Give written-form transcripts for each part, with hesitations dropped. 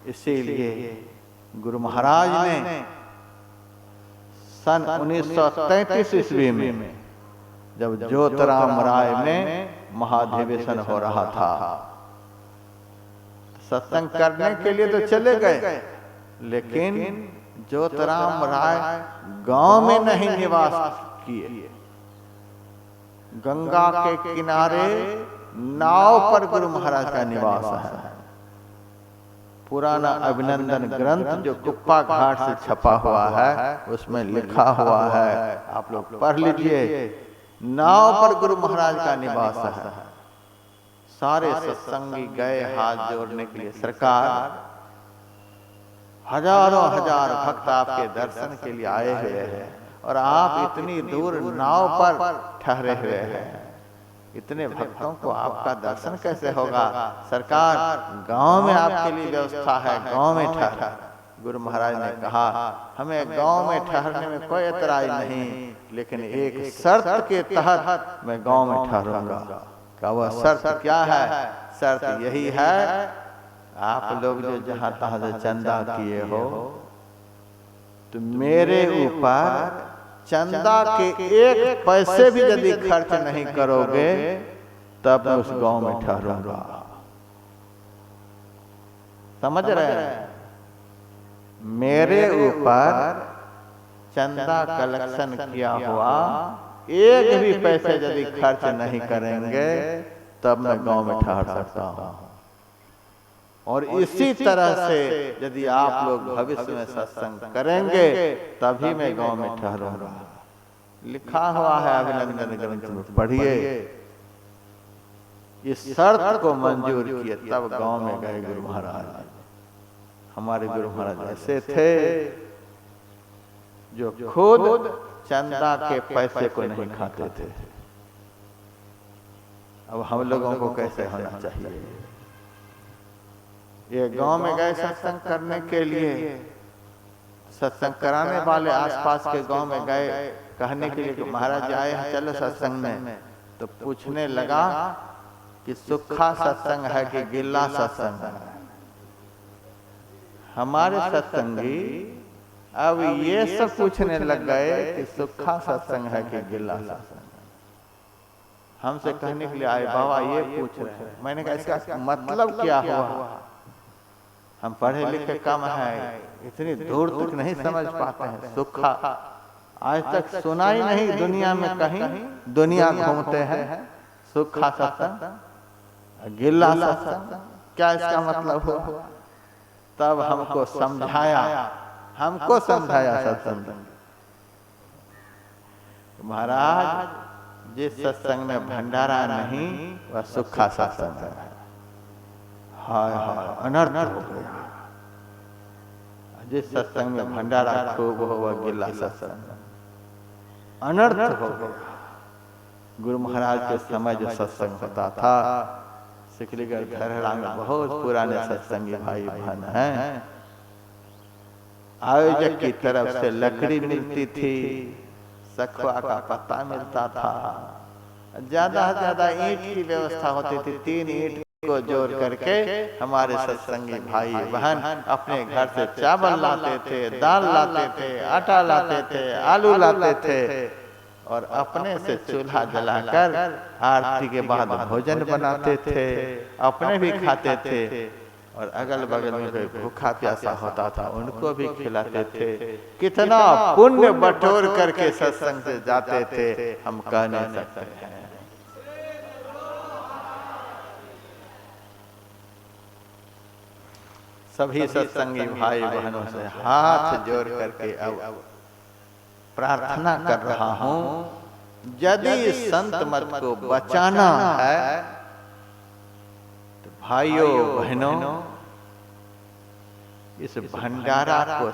इसीलिए गुरु महाराज ने सन 1933 ईस्वी में जब ज्योतिराम राय में महाधिवेशन हो रहा था, सत्संग करने के लिए तो चले गए, लेकिन ज्योतिराम राय गांव में नहीं निवास किए। गंगा के किनारे नाव पर गुरु महाराज का निवास है। पुराना अभिनंदन ग्रंथ जो कुप्पा घाट से छपा हुआ है उसमें लिखा हुआ है, आप लोग पढ़ लीजिए। नाव पर गुरु महाराज का निवास है। सारे सत्संगी गए हाथ जोड़ने के लिए। सरकार, हजारों हजार भक्त आपके दर्शन के लिए आए हुए हैं और आप इतनी दूर नाव पर ठहरे हुए हैं, इतने भक्तों को आपका दर्शन कैसे होगा? सरकार, गांव में आपके लिए व्यवस्था है, गांव में ठहर। गुरु महाराज ने कहा, हमें गांव में ठहरने में कोई एतराज नहीं, लेकिन एक शर्त के तहत मैं गांव में ठहरूंगा। का वह शर्त क्या है? शर्त यही है, आप लोग जो जहां तहां से चंदा किए हो, तो मेरे ऊपर चंदा के एक पैसे भी यदि खर्च नहीं करोगे तब मैं उस गांव में ठहरूंगा। समझ रहे हैं? मेरे ऊपर चंदा कलेक्शन किया हुआ एक भी पैसे यदि खर्च नहीं करेंगे तब मैं गांव में ठहर सकता हूं। और इसी तरह से यदि आप लोग भविष्य में सत्संग करेंगे तभी मैं गांव में ठहरूंगा। लिखा हुआ है अभिनंदन ग्रंथ में, पढ़िए। इस शर्त को मंजूर किए तब गांव में गए गुरु महाराज। हमारे गुरु महाराज ऐसे थे जो खुद चंदा के पैसे को नहीं खाते थे। अब हम लोगों को कैसे होना चाहिए? ये गांव में गए सत्संग करने के लिए, सत्संग कराने वाले आसपास के गांव में गए कहने के लिए कि महाराज आए हैं, चलो सत्संग में। तो पूछने लगा कि सूखा सत्संग है कि गिल्ला सत्संग है? हमारे सत्संगी अब ये सब पूछने लग गए कि सूखा सत्संग है कि गिल्ला सत्संग। हमसे कहने के लिए आए, बाबा ये पूछ रहे हैं। मैंने कहा इसका मतलब क्या हुआ? हम पढ़े लिखे कम है, इतनी दूर तक नहीं समझ पाते हैं। सूखा आज तक सुना ही नहीं दुनिया में कहीं। दुनिया घूमते हैं, सूखा सत्संग, गिल्ला सत्संग, क्या इसका मतलब हुआ? तब हमको समझाया सत्संग। महाराज, जिस सत्संग में भंडारा नहीं वह सूखा सत्संग है। हाय हाय, अनर्थ हो गया। जिस सत्संग में भंडारा खूब हो वह गिल्ला सत्संग, अनर्थ हो गया। गुरु महाराज के समय जो सत्संग होता था, सिकलीगढ़ धरहरा में बहुत पुराने सत्संगी भाई बहन हैं। आयोजक की तरफ से लकड़ी मिलती थी, सखुआ का पत्ता मिलता था, ज्यादा से ज्यादा ईंट की व्यवस्था होती थी। 3 ईंट को जोड़ करके हमारे सत्संगी भाई बहन अपने घर से चावल लाते थे, दाल लाते थे, आटा लाते थे, आलू लाते थे और अपने से चूल्हा जलाकर आरती के बाद भोजन बनाते थे, अपने भी खाते थे और अगल बगल में कोई भूखा प्यासा होता था उनको भी खिलाते थे। कितना पुण्य बटोर करके सत्संग से जाते थे हम कह नहीं सकते हैं। सभी सत्संगी भाई बहनों से हाथ जोड़ करके अब प्रार्थना कर रहा हूं, यदि संत मत को बचाना है तो भाइयों बहनों, इस भंडारा को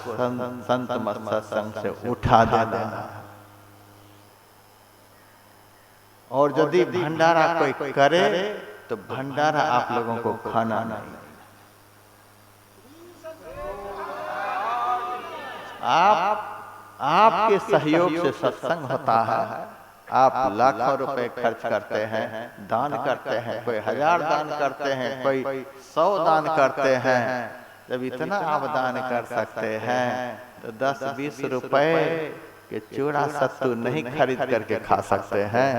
संत मत सत्संग से उठा देना। और यदि भंडारा कोई करे तो भंडारा आप लोगों को खाना नहीं। आपके सहयोग से सत्संग होता है। आप लाखों रुपए खर्च करते हैं, दान करते हैं, कोई 1000 दान करते हैं, कोई 100 दान करते हैं, जब इतना आप दान कर सकते हैं तो 10-20 रुपए के चूड़ा सत्तू नहीं खरीद करके खा सकते हैं,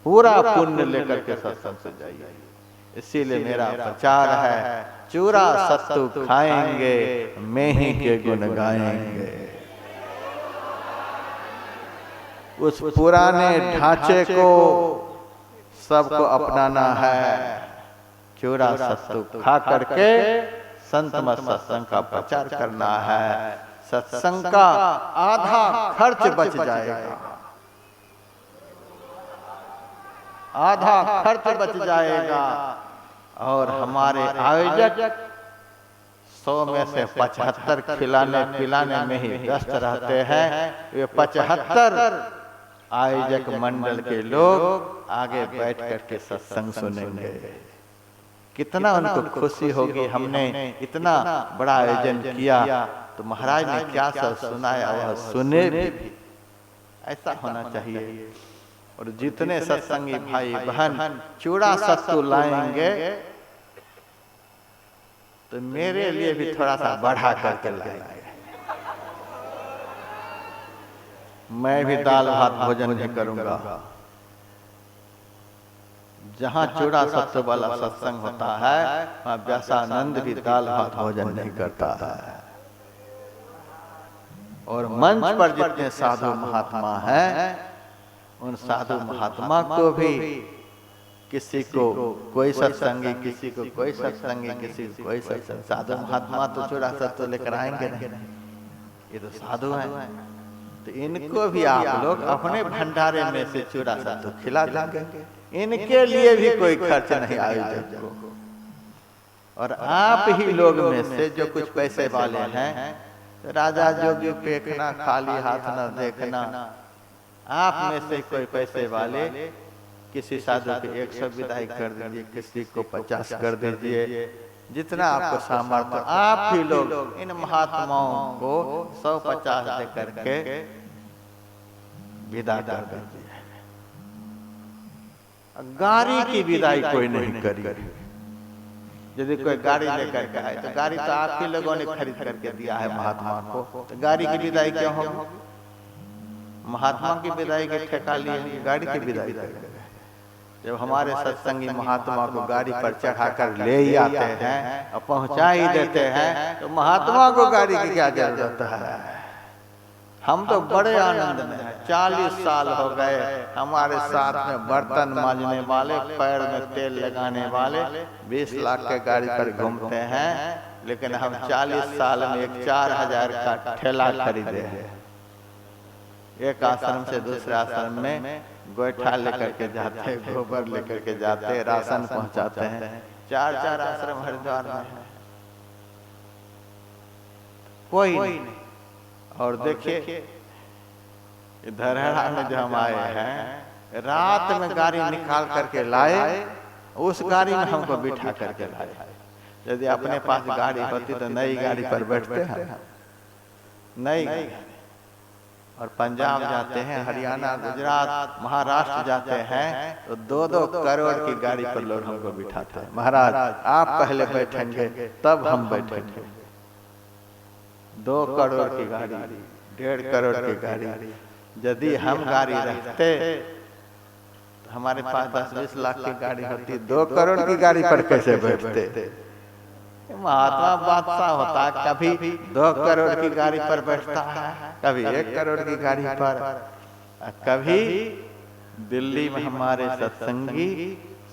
पूरा पुण्य लेकर के सत्संग से जाइए। इसीलिए मेरा प्रचार है, चूड़ा सत्तू खाएंगे, मेही के गुण गाएंगे। उस पुराने ढांचे को सबको अपनाना है। चूड़ा सत्तू खा करके संत मत सत्संग का प्रचार करना है। सत्संग का आधा खर्च बच जाएगा, आधा खर्च बच जाएगा। और हमारे आयोजक 100 में से 75 खिलाने पिलाने में ही व्यस्त रहते हैं। वे 75 आयोजक मंडल के लोग आगे बैठ करके सत्संग सुनेंगे। कितना उनको खुशी होगी, हमने इतना बड़ा आयोजन किया तो महाराज ने क्या सब सुनाया वह सुने भी। ऐसा होना चाहिए। और जितने सत्संगी भाई बहन चूड़ा सत्तू लाएंगे तो मेरे लिए भी थोड़ा सा बढ़ा करके लाएंगे। मैं भी दाल भात भोजन नहीं करूंगा। जहां चूड़ा सत्तू वाला सत्संग होता है वहां व्यासानंद भी दाल भात भोजन नहीं करता है। और मंच पर जितने साधु महात्मा हैं उन साधु महात्मा को भी किसी को कोई सत्संगी, किसी को कोई सत्संगी, किसी को कोई सत्संग। साधु महात्मा तो चूड़ा सत्तू लेकर आएंगे नहीं, ये तो साधु हैं। तो इनको भी आप लोग अपने भंडारे में से चूड़ा सत्तू खिला देंगे। इनके लिए भी कोई खर्च नहीं आयोजक को। और आप ही लोग में से जो कुछ पैसे वाले हैं, तो राजा जोगी फेंकना, खाली हाथ न देखना। आप में से कोई पैसे वाले किसी साधु के 100 विदाई कर दीजिए, किसी को 50 कर दीजिए, जितना आपको सामर्थ्य। आप ही लोग इन महात्माओं को 100-50 दे करके विदा कर दीजिए। गाड़ी की विदाई कोई नहीं करी। यदि कोई गाड़ी लेकर के आए तो गाड़ी तो आप ही लोगों ने खरीद करके दिया है महात्मा को, तो गाड़ी की विदाई क्यों होगी? महात्मा की विदाई के ठेका लिए गाड़ी की विदाई करेंगे। जब हमारे सत्संगी महात्मा को गाड़ी पर चढ़ाकर ले ही आते हैं और पहुंचा ही देते हैं, तो महात्मा को गाड़ी की क्या जरूरत है? हम तो बड़े आनंद में हैं। 40 साल हो गए हमारे साथ में बर्तन मांजने वाले, पैर में तेल लगाने वाले 20 लाख के गाड़ी पर घूमते हैं, लेकिन हम 40 साल में एक 4000 का ठेला खरीदे हैं। एक आश्रम से दूसरे आश्रम में गोईठा लेकर के जाते, गोबर लेकर के जाते, राशन पहुंचाते हैं। 4 आश्रम हरिद्वार में है, कोई नहीं। और देखिए धरहरा में जो हम आए हैं, रात में गाड़ी निकाल करके लाए, उस गाड़ी में हमको बिठा करके लाए। यदि अपने पास गाड़ी होती तो नई गाड़ी पर बैठते हैं, नई गाड़ी। और पंजाब जाते हैं, हरियाणा, गुजरात, महाराष्ट्र जाते हैं तो 2-2 करोड़ की गाड़ी पर लोग हमको बिठाते हैं। महाराज आप पहले बैठेंगे तब हम बैठेंगे। 2 करोड़ की गाड़ी, 1.5 करोड़ की गाड़ी, यदि हम गाड़ी रखते तो हमारे पास 10-20 लाख की गाड़ी होती, 2 करोड़ की गाड़ी पर कैसे बैठते? महात्मा बादशाह होता, कभी 2 करोड़ की गाड़ी पर बैठता है, कभी 1 करोड़ की गाड़ी पर। कभी दिल्ली में हमारे सत्संगी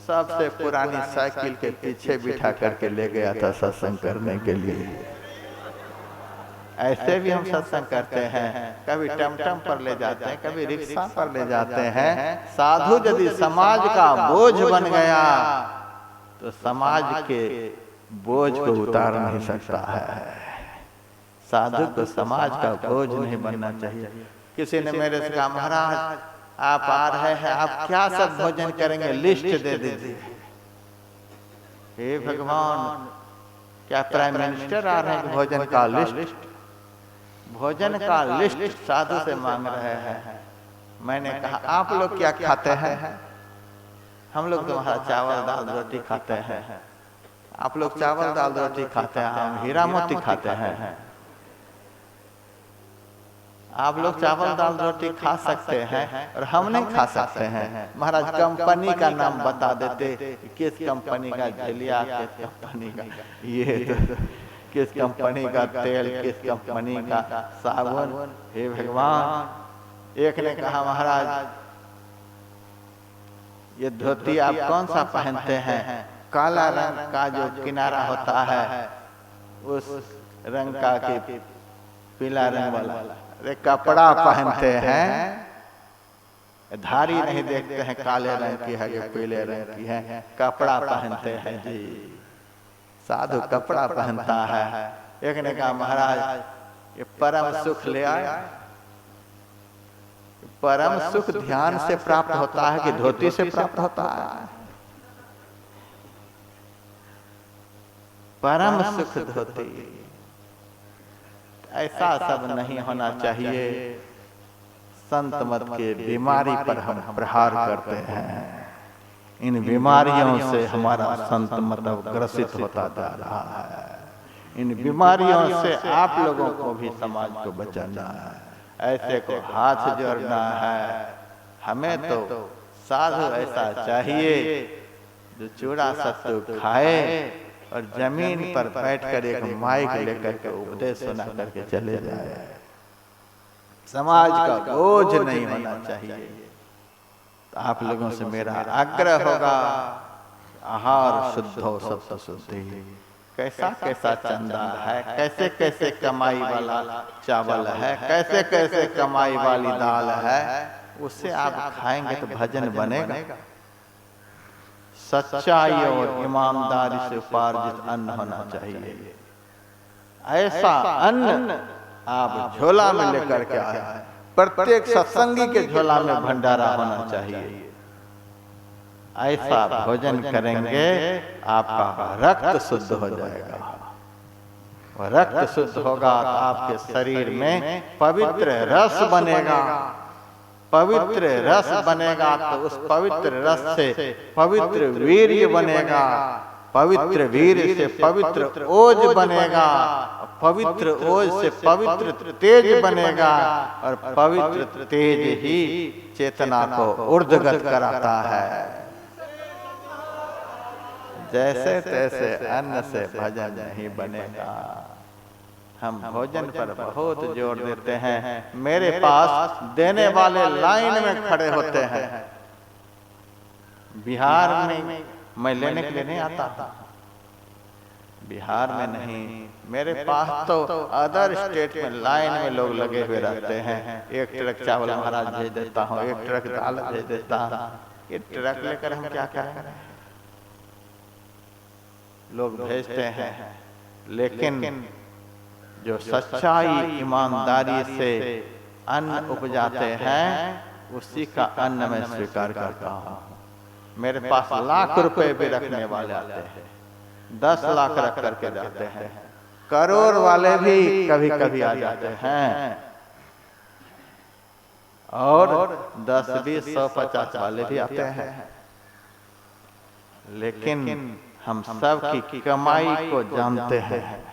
सबसे पुरानी साइकिल के पीछे बिठा करके ले गया था सत्संग करने के लिए। ऐसे भी हम सत्संग करते हैं। कभी टमटम पर ले जाते हैं, कभी रिक्शा पर ले जाते हैं। साधु यदि समाज का बोझ बन गया तो समाज के बोझ को उतार नहीं सकता है। साधु को समाज का बोझ नहीं बनना चाहिए। किसी ने मेरे से कहा, महाराज आप आ रहे हैं, आप क्या सब भोजन करेंगे, लिस्ट दे दीजिए। हे भगवान, क्या प्राइम मिनिस्टर आ रहे हैं भोजन का लिस्ट? भोजन का लिस्ट साधु से मांग रहे हैं। मैंने कहा आप लोग क्या खाते हैं? हम लोग तुम्हारा चावल दाल रोटी खाते हैं। आप लोग चावल दाल रोटी खाते हैं, हम हीरा मोती खाते हैं। आप लोग चावल दाल रोटी खा सकते हैं और हम नहीं खा सकते हैं। महाराज कंपनी का नाम बता देते, किस कंपनी का झिलिया, किस कंपनी का ये तो किस कंपनी का तेल, किस कंपनी का साबुन। हे भगवान, एक ने कहा महाराज ये धोती आप कौन सा पहनते हैं? काला रंग का जो किनारा होता है उस रंग का कि पीला रंग वाला। अरे कपड़ा पहनते हैं, धारी नहीं देखते हैं काले रंग की है कि पीले रंग की है, कपड़ा पहनते हैं जी। साधु कपड़ा पहनता है। एक ने कहा महाराज ये परम सुख ले आए। परम सुख ध्यान से प्राप्त होता है कि धोती से प्राप्त होता है? परम सुख धोती। ऐसा सब नहीं होना चाहिए। संत मत के बीमारी पर हम प्रहार करते हैं। इन बीमारियों से हमारा संत मत ग्रसित होता जा रहा है। इन बीमारियों से आप लोगों को भी समाज को बचाना है। ऐसे को हाथ जोड़ना है। हमें तो साधु ऐसा चाहिए जो चूड़ा सत्तू खाए और जमीन पर बैठकर एक माइक लेकर के उपदेश सुना करके चले जाए। समाज का बोझ नहीं होना चाहिए। तो आप लोगों से मेरा आग्रह होगा, आहार शुद्ध हो सत्य शुद्धि। कैसा कैसा चंदा है, कैसे कैसे कमाई वाला चावल है, कैसे कैसे कमाई वाली दाल है, उससे आप खाएंगे तो भजन बनेगा। सच्चाई और ईमानदारी से उपार्जित अन्न होना चाहिए। ऐसा अन्न आप झोला में लेकर के आए। प्रत्येक सत्संगी के झोला में भंडारा होना चाहिए। ऐसा भोजन करेंगे आपका रक्त शुद्ध हो जाएगा। वह रक्त शुद्ध होगा तो आपके शरीर में पवित्र रस बनेगा। पवित्र रस बनेगा तो उस पवित्र रस से पवित्र वीर्य बनेगा। पवित्र वीर्य से पवित्र ओज बनेगा। पवित्र ओज से पवित्र तेज बनेगा और पवित्र तेज ही चेतना को ऊर्ध्वगत कराता है। जैसे तैसे अन्न से भजन नहीं बनेगा। हम भोजन पर बहुत जोर देते हैं। मेरे पास देने वाले लाइन में खड़े होते हैं। बिहार में मैं लेने के लिए नहीं आता। बिहार में नहीं, मेरे पास तो अदर स्टेट में लाइन में लोग लगे हुए रहते हैं। एक ट्रक चावल महाराज भेज देता हूँ, एक ट्रक दाल भेज देता हूँ। ये ट्रक लेकर हम क्या करें? लोग भेजते हैं, लेकिन जो सच्चाई ईमानदारी से अन्न उपजाते हैं उसी का अन्न मैं स्वीकार करता हूँ। मेरे पास लाख रुपए भी रखने वाले आते हैं, 10 लाख रख करके जाते हैं। करोड़ वाले भी कभी कभी आ जाते हैं और 10, 20, 100, 50 वाले भी आते हैं। लेकिन हम सब की कमाई को जानते हैं।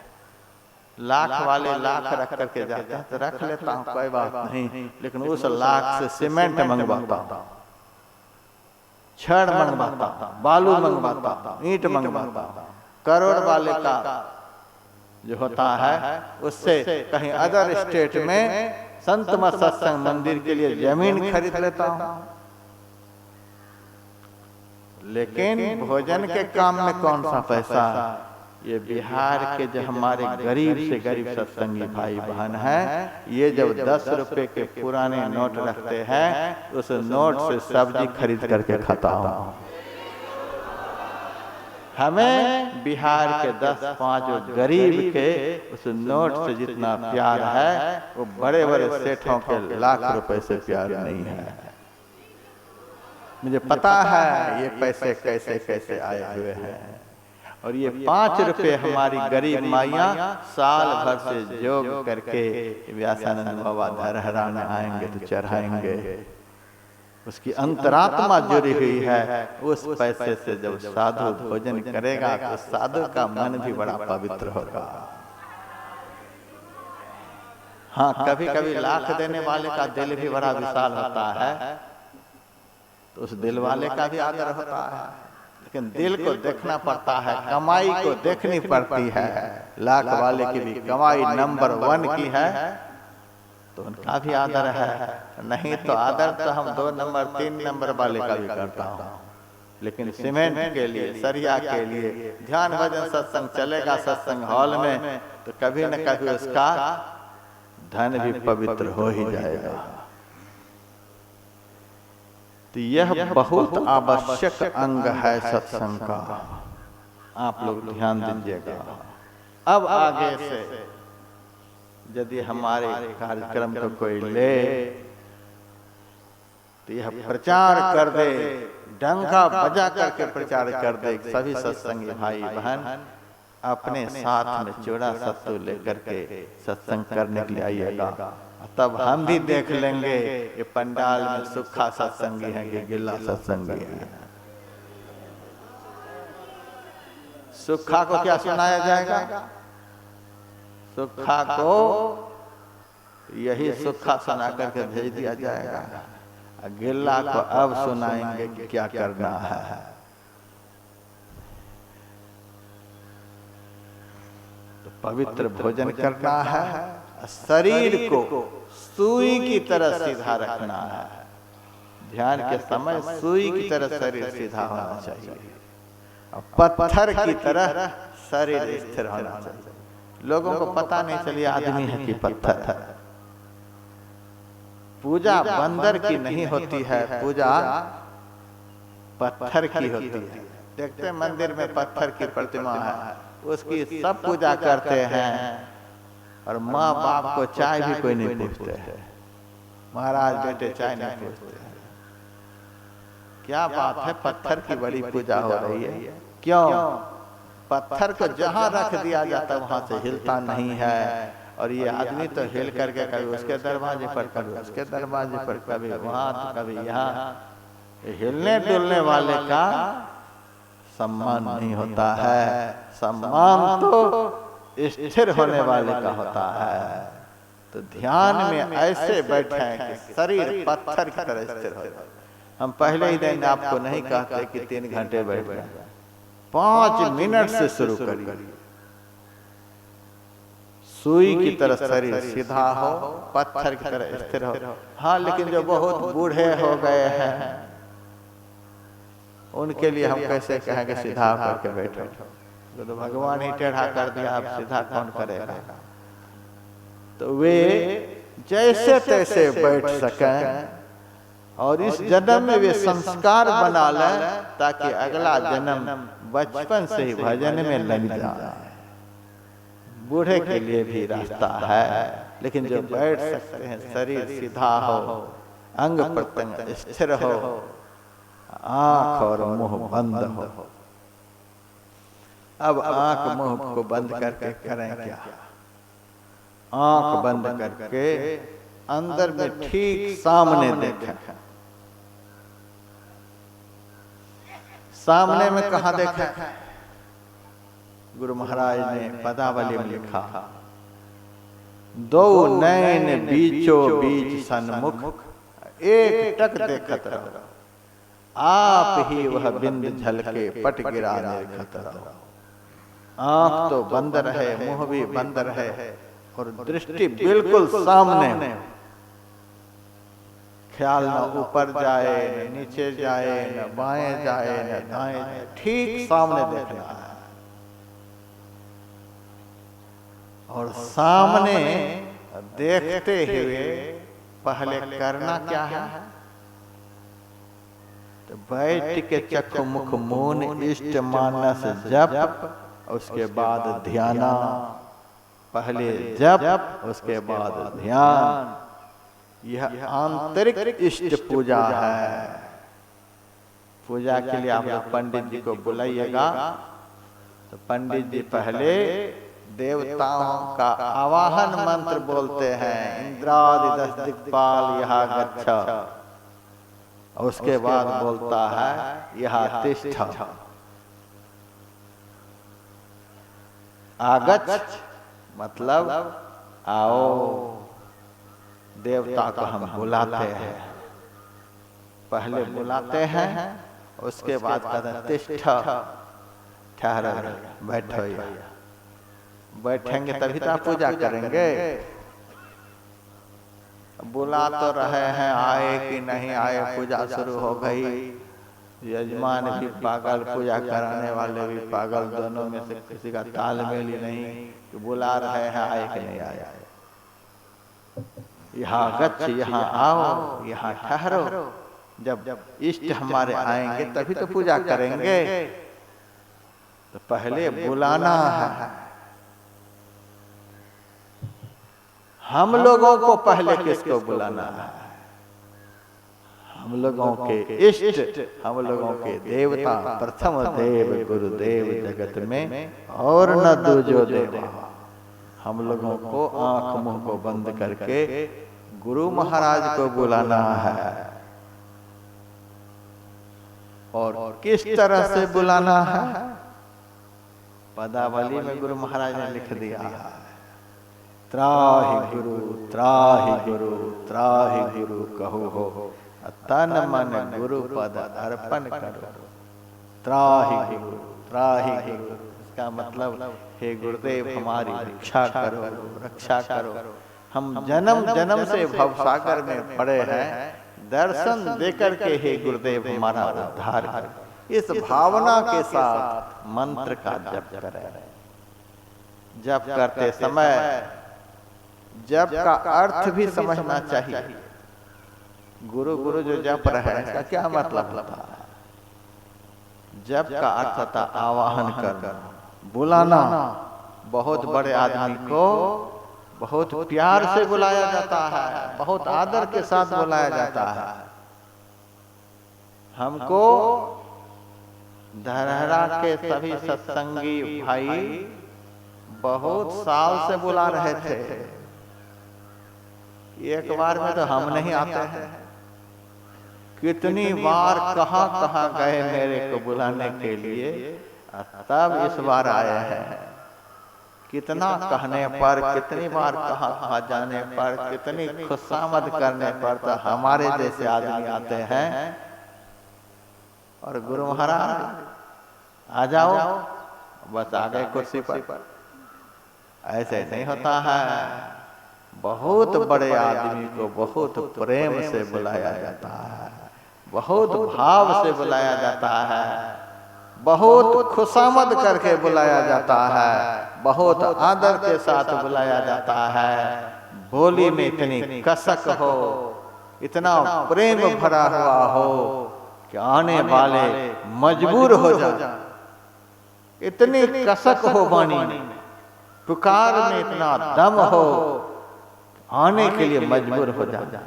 लाख वाले लाख रख करके जाते हैं तो रख लेता हूँ, कोई बात नहीं। लेकिन उस लाख से सीमेंट मंगवाता हूँ, छड़ मंगवाता हूँ, बालू मंगवाता हूँ, ईंट मंगवाता हूँ। करोड़ वाले का जो होता है उससे कहीं अदर स्टेट में संत मत सत्संग मंदिर के लिए जमीन खरीद लेता हूँ। लेकिन भोजन के काम में कौन सा पैसा? ये बिहार के जो हमारे गरीब से गरीब सत्संगी भाई बहन हैं, ये जब 10 रुपए के पुराने नोट रखते हैं, उस नोट से सब्जी खरीद करके खाता हूँ। हमें बिहार के 10-5 गरीब के उस नोट से जितना प्यार है, वो बड़े बड़े सेठों के लाख रुपए से प्यार नहीं है। मुझे पता है ये पैसे कैसे कैसे आए हुए हैं। और ये 5 रुपए हमारी गरीब माइयाँ साल भर से जोग करके व्यासानंद बाबा धरहरा में आएंगे तो चढ़ाएंगे। उसकी अंतरात्मा जुड़ी हुई है। उस पैसे से जब साधु भोजन करेगा तो साधु का मन भी बड़ा पवित्र होगा। हाँ, कभी कभी लाख देने वाले का दिल भी बड़ा विशाल होता है, तो उस दिल वाले का भी आदर होता है, लेकिन दिल को देखना पड़ता है, कमाई को देखनी पड़ती है। लाख वाले की भी कमाई नंबर 1 की है तो उनका भी आदर है, नहीं तो आदर तो हम 2 नंबर 3 नंबर वाले का भी करता हूँ। लेकिन सीमेंट के लिए, सरिया के लिए ध्यान भजन सत्संग चलेगा सत्संग हॉल में, तो कभी न कभी उसका धन भी पवित्र हो ही जाएगा। तो यह बहुत आवश्यक अंग है सत्संग का, आप लोग ध्यान दीजिएगा। अब आगे से यदि हमारे कार्यक्रम को कोई ले तो यह प्रचार कर दे, डंका बजा करके प्रचार कर दे, सभी सत्संगी भाई बहन अपने साथ में चूड़ा सत्तू लेकर के सत्संग करने के लिए आइएगा। तब हम भी देख लेंगे ये पंडाल में सूखा सत्संगी है कि गिल्ला सत्संगी है। सूखा को क्या सुनाया जाएगा? सूखा को यही सूखा सुना करके भेज दिया जाएगा, गिल्ला को अब सुनाएंगे कि क्या करना है। तो पवित्र भोजन करना है, शरीर को सुई की तरह सीधा रखना है। ध्यान के समय सुई की तरह शरीर सीधा होना चाहिए, और पत्थर की तरह शरीर स्थिर होना चाहिए। लोगों को पता नहीं चलिए आदमी है कि पत्थर है। पूजा बंदर की नहीं होती है, पूजा पत्थर की होती है। देखते हैं मंदिर में पत्थर की प्रतिमा है, उसकी सब पूजा करते हैं, और माँ बाप को चाय भी कोई नहीं पूछते है। महाराज बेटे चाय नहीं पूछते हैं। क्या बात है, पत्थर की बड़ी पूजा हो रही है। क्यों? पत्थर को जहां रख दिया जाता वहां से हिलता नहीं है, और ये आदमी तो हिल करके कभी उसके दरवाजे पर, कभी उसके दरवाजे पर, कभी वहां तो कभी यहाँ। हिलने डुलने वाले का सम्मान नहीं होता है, सम्मान तो स्थिर होने वाले का होता है। तो ध्यान में ऐसे बैठे कि शरीर पत्थर की तरह स्थिर हो जाए। हम पहले ही दिन आपको नहीं कहते कि 3 घंटे बैठ जाए, 5 मिनट से शुरू करिए। सुई की तरह शरीर सीधा हो, पत्थर की तरह स्थिर हो। हाँ, लेकिन जो बहुत बूढ़े हो गए हैं उनके लिए हम कैसे कहेंगे सीधा करके बैठो? तो भगवान ही टेढ़ा कर दिया, आप सीधा कौन करेगा? तो वे जैसे तैसे बैठ सकें, और इस जन्म में वे संस्कार बना लें, ताकि अगला जन्म बचपन से ही भजन में लग जाए। बूढ़े के लिए भी रास्ता है, लेकिन जो बैठ सकते हैं, शरीर सीधा हो, अंग प्रत्यंग स्थिर हो, आंख और मुंह बंद हो। अब आंख मुंह को बंद करके करें क्या? आंख बंद करके अंदर में ठीक सामने देखें। सामने में कहाँ देखें? गुरु महाराज ने पदावली में लिखा, 2 नैन बीचों बीच सन्मुख, एक टक देखत रहो, आप ही वह बिंद झलके पट गिरा निर्खत रहो। आंख तो बंद रहे, मुंह भी बंद रहे, और दृष्टि बिल्कुल सामने। ख्याल न ऊपर जाए, न नीचे जाए, न बाएं जाए, न दाएं जाए, ठीक सामने देखना है। और सामने देखते हुए पहले करना क्या है? तो बैठ के चक्षु मुख मौन इष्ट मानस जप, उसके बाद ध्याना। पहले जप, उसके बाद ध्यान। यह आंतरिक इष्ट पूजा है। पूजा के लिए आप लोग पंडित जी को बुलाइएगा, तो पंडित जी पहले देवताओं का आवाहन मंत्र बोलते हैं, इंद्रादि 10 दिक्पाल यहाँ गच्छ। और उसके बाद बोलता है यह तिष्ठ, आगच्छ मतलब आओ। देवता को हम बुलाते हैं, पहले बुलाते हैं, उसके बाद कहते हैं तिष्ठ, ठहरो, बैठो। बैठेंगे तभी तो पूजा करेंगे। बुला तो रहे हैं, आए कि नहीं आए, पूजा शुरू हो गई। यजमान भी पागल, पूजा कराने वाले भी पागल, दोनों में से किसी का तालमेल ही नहीं कि बुला रहे हैं, आए कि नहीं आए। यहाँ गच्छ, यहाँ आओ, यहाँ ठहरो। जब इष्ट हमारे आएंगे तभी तो पूजा करेंगे। तो पहले बुलाना है। हम लोगों को पहले किसको बुलाना है? हम लोगों के इष्ट, हम लोगों के देवता, प्रथम देव गुरुदेव जगत में और न दूजो देवा। हम लोगों को आंख मुंह को बंद करके गुरु महाराज को बुलाना है। और किस तरह से बुलाना है? पदावली में गुरु महाराज ने लिख दिया, त्राहि गुरु, त्राहि गुरु, त्राहि गुरु कहो हो, तन मन गुरु पद अर्पण करो। त्राहि गुरु, त्राहि गुरु, इसका मतलब हे गुरुदेव हमारी रक्षा करो, रक्षा करो। हम जन्म जन्म से भवसागर में पड़े हैं, दर्शन देकर के हे गुरुदेव हमारा उद्धार करो। इस भावना के साथ मंत्र का जप करें। जप करते समय जप का अर्थ भी समझना चाहिए। गुरु गुरु जो जप रहे हैं इसका क्या मतलब होता है? जप का अर्थ होता आवाहन करना, बुलाना। बहुत बड़े आदमी को बहुत प्यार से बुलाया जाता है, बहुत आदर के साथ बुलाया जाता है। हमको धरहरा के सभी सत्संगी भाई बहुत साल से बुला रहे थे। एक बार में तो हम नहीं आते हैं, कितनी बार कहाँ कहाँ गए मेरे को बुलाने के लिए, तब इस बार आए हैं। कितना कहने पर, कितनी बार कहाँ कहाँ जाने पर, कितनी खुशामद करने पर तो हमारे जैसे आदमी आते हैं। और गुरु महाराज आ जाओ, बस आ गए कुर्सी पर। ऐसे नहीं होता है। बहुत बड़े आदमी को बहुत प्रेम से बुलाया जाता है, बहुत भाव से बुलाया जाता है, बहुत खुशामद करके बुलाया जाता है, बहुत आदर के साथ बुलाया जाता है। बोली में इतनी कसक हो, इतना प्रेम भरा हुआ हो कि आने वाले मजबूर हो जाए। इतनी कसक हो वाणी में, पुकार में इतना दम हो, आने के लिए मजबूर हो जाए।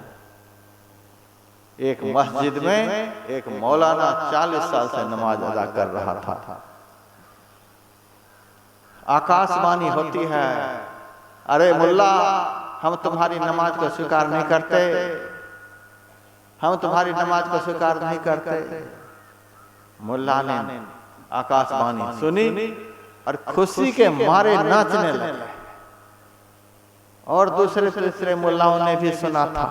एक मस्जिद में एक मौलाना 40 साल से नमाज अदा कर रहा था। आकाशवाणी होती है, अरे मुल्ला हम तुम्हारी नमाज को स्वीकार नहीं करते, हम तुम्हारी नमाज को स्वीकार नहीं करते। मुल्ला ने आकाशवाणी सुनी और खुशी के मारे नाचने लगे। और दूसरे तीसरे मुल्लाओं ने भी सुना था।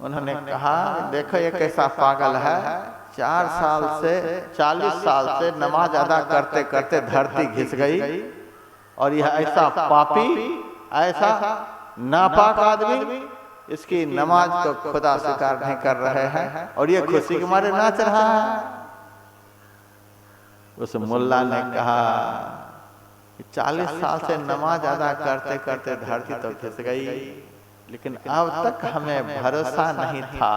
उन्होंने कहा देखो ये कैसा पागल है, 40 साल से नमाज अदा करते करते धरती घिस गई, और यह ऐसा पापी, ऐसा नापाक आदमी इसकी नमाज को खुदा स्वीकार नहीं कर रहे हैं, और ये खुशी के मारे नाच रहा है। उस मुल्ला ने कहा 40 साल से नमाज अदा करते करते धरती तो घिस गई, लेकिन अब तक हमें भरोसा नहीं था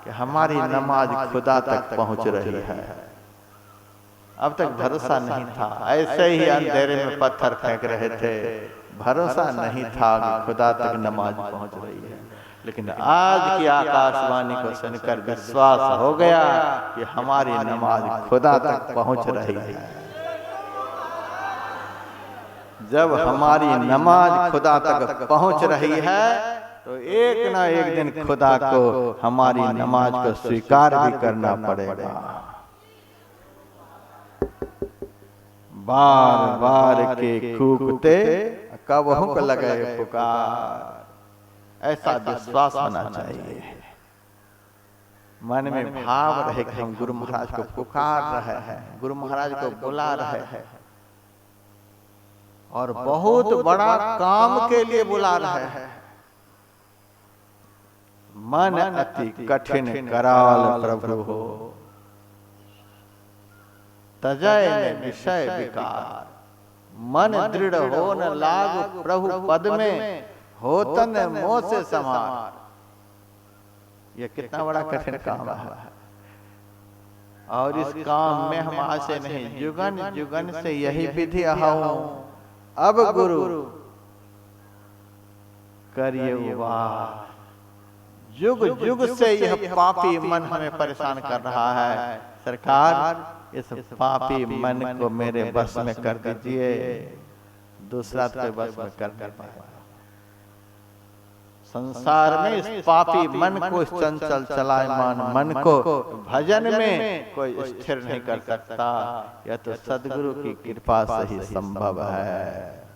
कि हमारी नमाज खुदा तक पहुंच रही है। अब तक भरोसा नहीं था, ऐसे ही अंधेरे में पत्थर फेंक रहे थे, भरोसा नहीं था कि खुदा तक नमाज पहुंच रही है। लेकिन आज की आकाशवाणी को सुनकर विश्वास हो गया कि हमारी नमाज खुदा तक पहुंच रही है। जब हमारी नमाज खुदा तक पहुंच रही है तो तो एक ना एक दिन खुदा को हमारी नमाज को स्वीकार भी करना पड़ेगा। बार बार के कूकते कब हुक लगे पुकार, ऐसा विश्वास होना चाहिए। मन में भाव रहे कि हम गुरु महाराज को पुकार रहे हैं, गुरु महाराज को बुला रहे हैं और बहुत बड़ा काम के लिए बुला रहे हैं। मन अति कठिन कराल प्रभु हो, तजय विषय विकार। मन दृढ़ हो न लागु प्रभु पद में, होतन मोह से समार। ये कितना बड़ा कठिन काम है, और इस काम में हम आज से नहीं, जुगन जुगन से यही विधि हूं। अब गुरु करिए वार। युग युग से यह पापी मन हमें परेशान कर रहा है। सरकार इस पापी मन को मेरे बस में कर दीजिए, दूसरा तो बस में कर नहीं पाएगा। संसार में इस पापी मन को, इस चंचल चलायमान मन को भजन में कोई स्थिर नहीं कर सकता। यह तो सदगुरु की कृपा से ही संभव है।